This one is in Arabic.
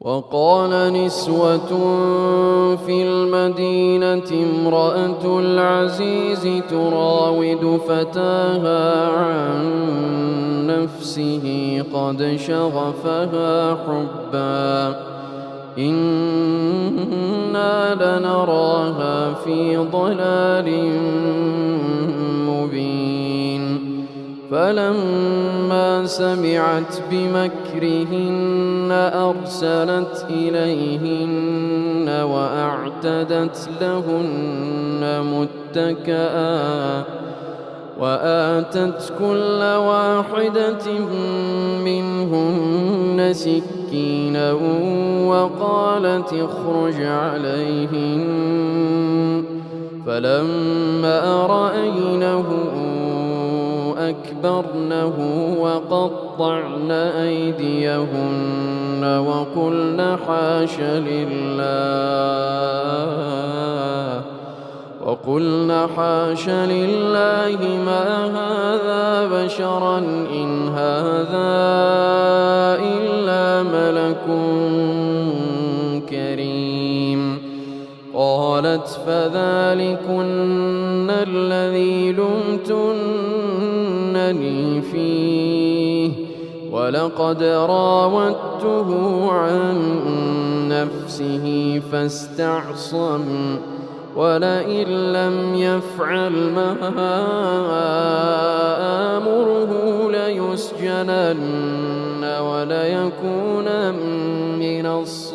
وقال نسوة في المدينة امرأة العزيز تراود فتاها عن نفسه قد شغفها حبا إنا لنراها في ضلال مبين. فلما سمعت بمكرهن أرسلت إليهن وأعتدت لهن متكئا وآتت كل واحدة منهن سكينا وقالت اخرج عليهن. فلما رأينه أكبرنه وقطعن أيديهن وقلن حاش لله ما هذا بشرا إن هذا إلا ملك كريم. قالت فذلكن الذي لمتنني فيه ولقد راودته عن نفسه فاستعصم ولئن لم يفعل ما آمره ليسجنن وليكون من الصاغرين.